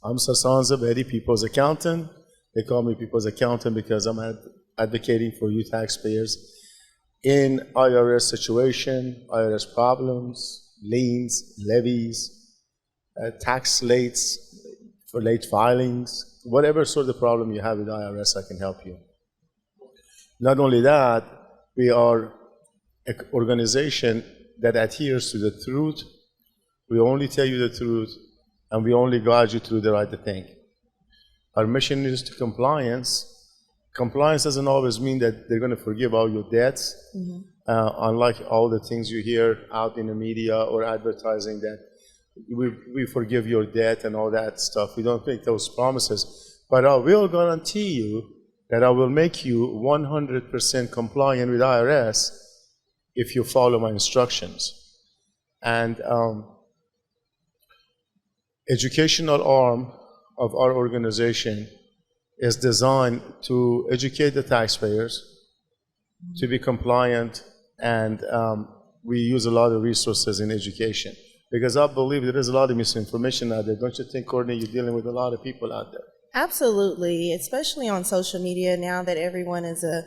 I'm Sasan Zabedi, people's accountant. They call me people's accountant because I'm advocating for you taxpayers in IRS situation, IRS problems, liens, levies, tax lates for late filings, whatever sort of problem you have with IRS, I can help you. Not only that, we are an organization that adheres to the truth. We only tell you the truth, and we only guide you through the right thing. Our mission is to compliance. Compliance doesn't always mean that they're going to forgive all your debts, unlike all the things you hear out in the media or advertising that we forgive your debt and all that stuff. We don't make those promises. But I will guarantee you that I will make you 100% compliant with IRS if you follow my instructions. And educational arm of our organization is designed to educate the taxpayers to be compliant, and we use a lot of resources in education because I believe there is a lot of misinformation out there. Don't you think, Courtney, you're dealing with a lot of people out there? Absolutely, especially on social media now that everyone is a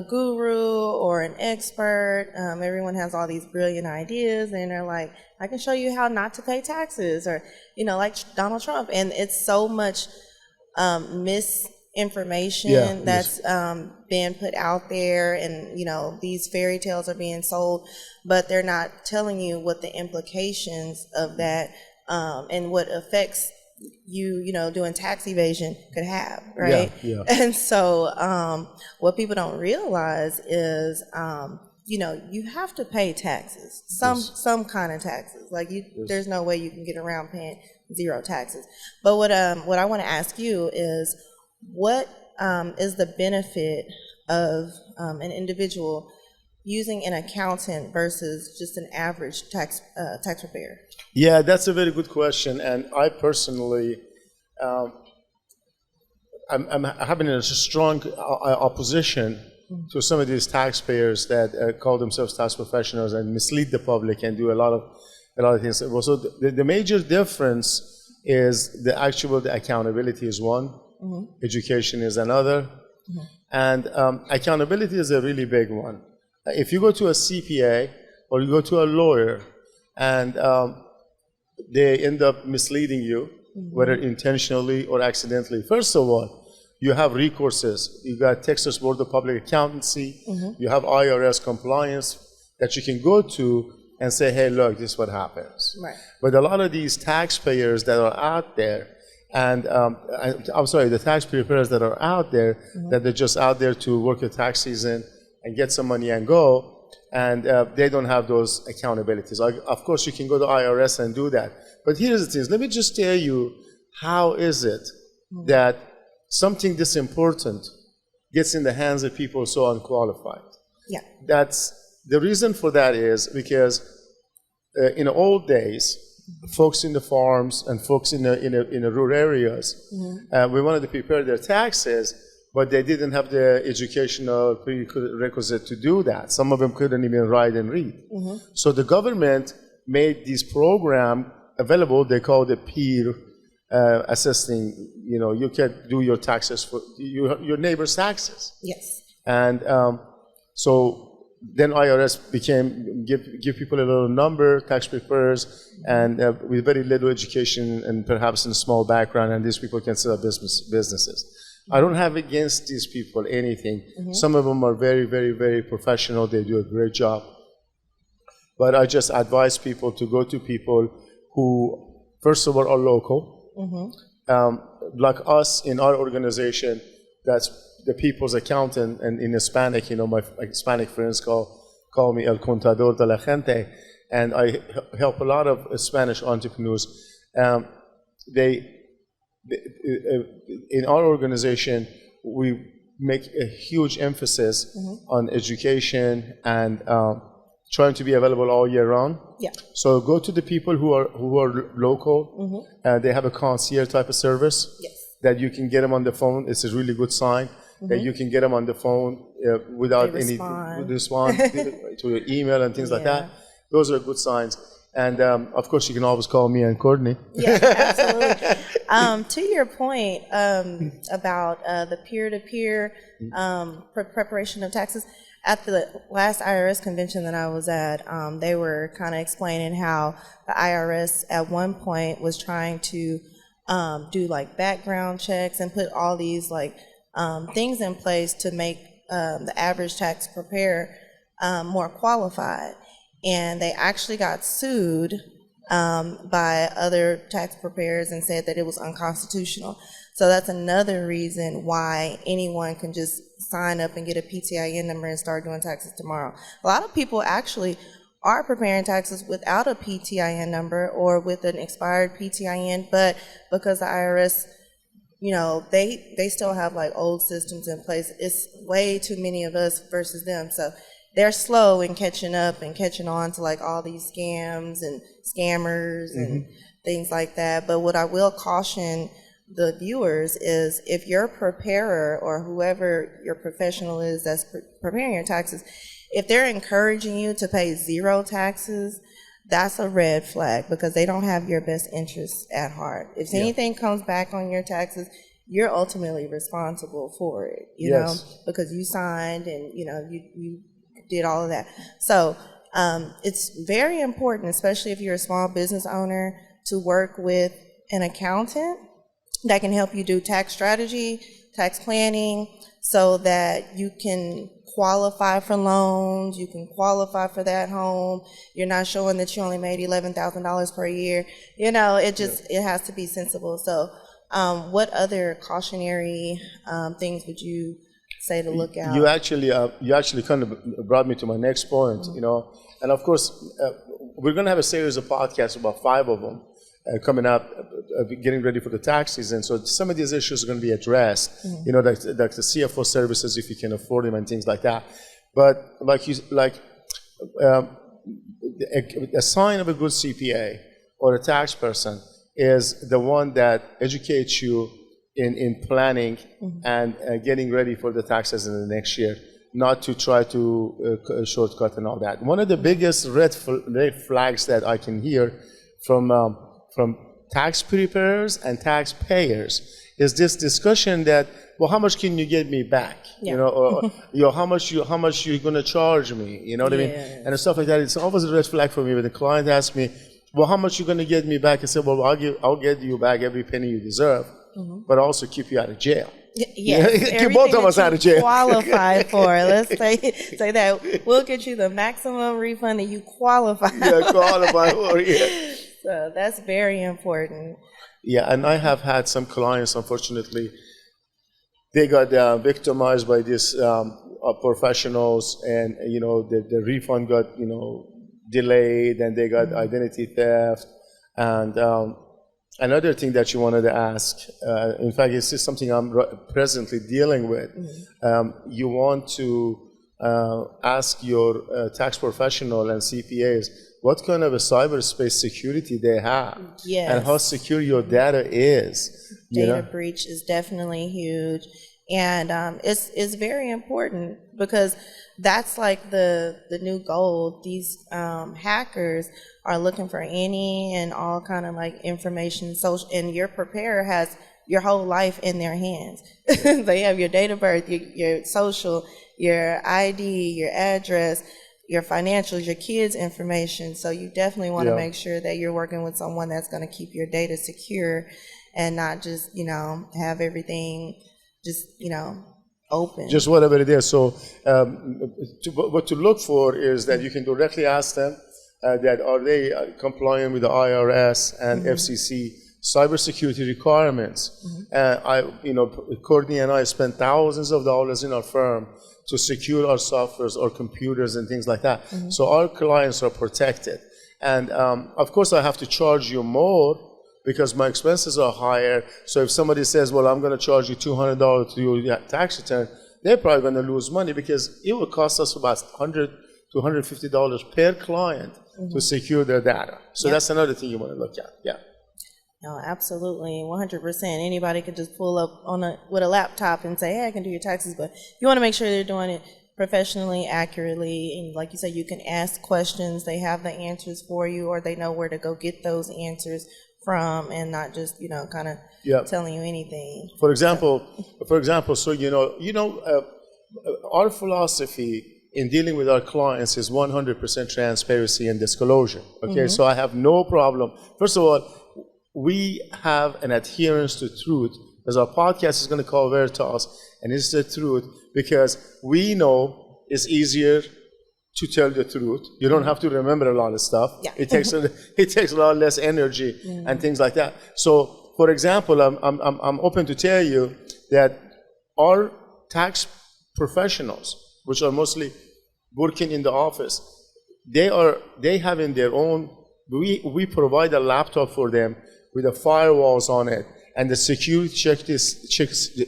guru or an expert. Everyone has all these brilliant ideas and they're like, I can show you how not to pay taxes, or, you know, like Donald Trump. And it's so much misinformation that's being put out there, and, you know, these fairy tales are being sold, but they're not telling you what the implications of that and what effects you know, doing tax evasion could have, right? Yeah. And so what people don't realize is, you know, you have to pay taxes, some kind of taxes. Like there's no way you can get around paying zero taxes. But what I want to ask you is, what is the benefit of an individual using an accountant versus just an average tax preparer? Yeah, that's a very good question, and I personally, I'm having a strong opposition to some of these taxpayers that call themselves tax professionals and mislead the public and do a lot of things. So the major difference is the accountability is one, education is another, and accountability is a really big one. If you go to a CPA or you go to a lawyer and they end up misleading you, whether intentionally or accidentally, first of all, you have recourses. You got Texas Board of Public Accountancy, you have IRS compliance that you can go to and say, hey, look, this is what happens. Right. But a lot of these taxpayers that are out there, and the tax preparers that are out there, that they're just out there to work a tax season and get some money and go, and they don't have those accountabilities. Of course, you can go to IRS and do that. But here's the thing. Let me just tell you, how is it that something this important gets in the hands of people so unqualified? Yeah. That's the reason for that is because in the old days, folks in the farms and folks in the rural areas, we wanted to prepare their taxes, but they didn't have the educational prerequisite to do that. Some of them couldn't even write and read. So the government made this program available. They called it peer assisting. You know, you can do your taxes for your neighbor's taxes. Yes. And so then IRS became give people a little number, tax preparers, and with very little education and perhaps in a small background, and these people can set up businesses. I don't have against these people anything. Some of them are very, very, very professional. They do a great job. But I just advise people to go to people who, first of all, are local. Like us in our organization, that's the people's accountant, and in Hispanic, you know, my Hispanic friends call me El Contador de la Gente, and I help a lot of Spanish entrepreneurs. In our organization, we make a huge emphasis on education and trying to be available all year round. Yeah. So go to the people who are local. They have a concierge type of service. Yes. That you can get them on the phone. It's a really good sign that you can get them on the phone without any respond to your email and things like that. Those are good signs. And of course, you can always call me and Courtney. Yeah, absolutely. To your point about the peer-to-peer preparation of taxes, at the last IRS convention that I was at, they were kind of explaining how the IRS at one point was trying to do like background checks and put all these like things in place to make the average tax preparer more qualified. And they actually got sued by other tax preparers and said that it was unconstitutional. So that's another reason why anyone can just sign up and get a PTIN number and start doing taxes tomorrow. A lot of people actually are preparing taxes without a PTIN number or with an expired PTIN, but because the IRS, they still have like old systems in place. It's way too many of us versus them. So they're slow in catching up and catching on to like all these scams and scammers and things like that. But what I will caution the viewers is if your preparer or whoever your professional is that's preparing your taxes, if they're encouraging you to pay zero taxes, that's a red flag because they don't have your best interests at heart. If anything comes back on your taxes, you're ultimately responsible for it, you know, because you signed and, you did all of that. So it's very important, especially if you're a small business owner, to work with an accountant that can help you do tax strategy, tax planning, so that you can qualify for loans, you can qualify for that home. You're not showing that you only made $11,000 per year. It has to be sensible. So what other cautionary things would you say to look out? You actually kind of brought me to my next point, and of course, we're going to have a series of podcasts, about 5 of them, coming up, getting ready for the tax season. So some of these issues are going to be addressed, like the CFO services, if you can afford them and things like that. But a sign of a good CPA or a tax person is the one that educates you in planning and getting ready for the taxes in the next year, not to try to shortcut and all that. One of the biggest red flags that I can hear from tax preparers and taxpayers is this discussion that, well, how much can you get me back? Or how much you're going to charge me? You know what I mean? And stuff like that. It's always a red flag for me when the client asks me, well, how much you going to get me back? I said, well, I'll get you back every penny you deserve, but also keep you out of jail. Keep both of us out of jail. Qualify for. Let's say that we'll get you the maximum refund that you qualify. Qualify for. So that's very important. Yeah, and I have had some clients, unfortunately, they got victimized by these professionals, and the refund got delayed, and they got identity theft. And another thing that you wanted to ask, in fact, this is something I'm presently dealing with. You want to ask your tax professional and CPAs what kind of a cyberspace security they have, and how secure your data is. Data breach is definitely huge, and it's very important because that's like the new gold. These hackers are looking for any and all kind of like information, social, and your preparer has your whole life in their hands. They have your date of birth, your social, your ID, your address, your financials, your kids' information. So you definitely want to make sure that you're working with someone that's going to keep your data secure and not just, have everything just, open. Just whatever it is. So what to look for is that you can directly ask them that are they compliant with the IRS and FCC cybersecurity requirements. Courtney and I spent thousands of dollars in our firm to secure our softwares, our computers, and things like that. So our clients are protected. And of course, I have to charge you more because my expenses are higher. So if somebody says, well, I'm going to charge you $200 to your tax return, they're probably going to lose money because it will cost us about $100 to $150 per client to secure their data. So that's another thing you want to look at. Yeah. No, absolutely, 100%. Anybody could just pull up with a laptop and say, hey, I can do your taxes, but you want to make sure they're doing it professionally, accurately, and like you said, you can ask questions. They have the answers for you, or they know where to go get those answers from, and not just kind of Yeah. telling you anything. For example, so our philosophy in dealing with our clients is 100% transparency and disclosure. Okay, so I have no problem. First of all, we have an adherence to truth, as our podcast is going to call Veritas, and it's the truth because we know it's easier to tell the truth. You don't have to remember a lot of stuff. Yeah. It takes a lot less energy and things like that. So, for example, I'm open to tell you that our tax professionals, which are mostly working in the office, they have in their own. We provide a laptop for them with the firewalls on it, and the security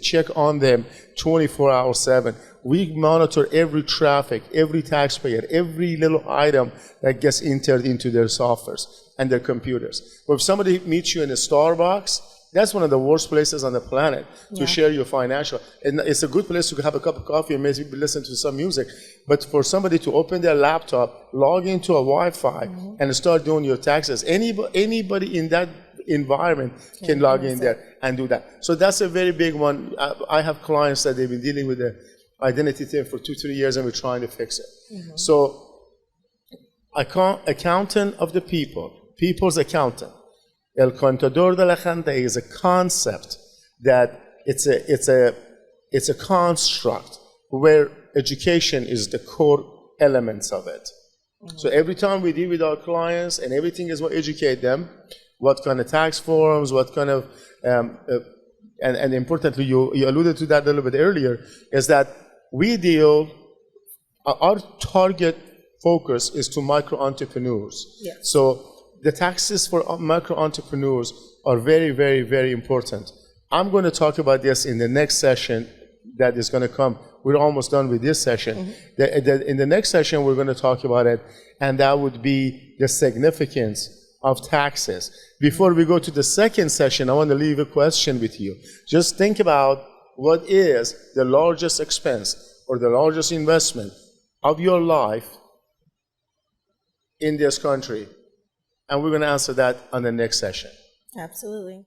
check on them 24 hours 7. We monitor every traffic, every taxpayer, every little item that gets entered into their softwares and their computers. But if somebody meets you in a Starbucks, that's one of the worst places on the planet to share your financial. And it's a good place to have a cup of coffee and maybe listen to some music. But for somebody to open their laptop, log into a Wi-Fi, and start doing your taxes, anybody in that environment can log in there and do that. So that's a very big one. I have clients that they've been dealing with the identity thing for 2-3 years, and we're trying to fix it. So, accountant of the people, people's accountant. El contador de la gente is a concept that it's a construct where education is the core elements of it. So every time we deal with our clients, and everything is we educate them, what kind of tax forms, what kind of, and importantly, you alluded to that a little bit earlier, is that we deal, our target focus is to micro entrepreneurs. Yes. So the taxes for micro entrepreneurs are very, very, very important. I'm going to talk about this in the next session that is going to come. We're almost done with this session. In the next session, we're going to talk about it, and that would be the significance of taxes. Before we go to the second session, I want to leave a question with you. Just think about what is the largest expense or the largest investment of your life in this country. And we're going to answer that on the next session. Absolutely.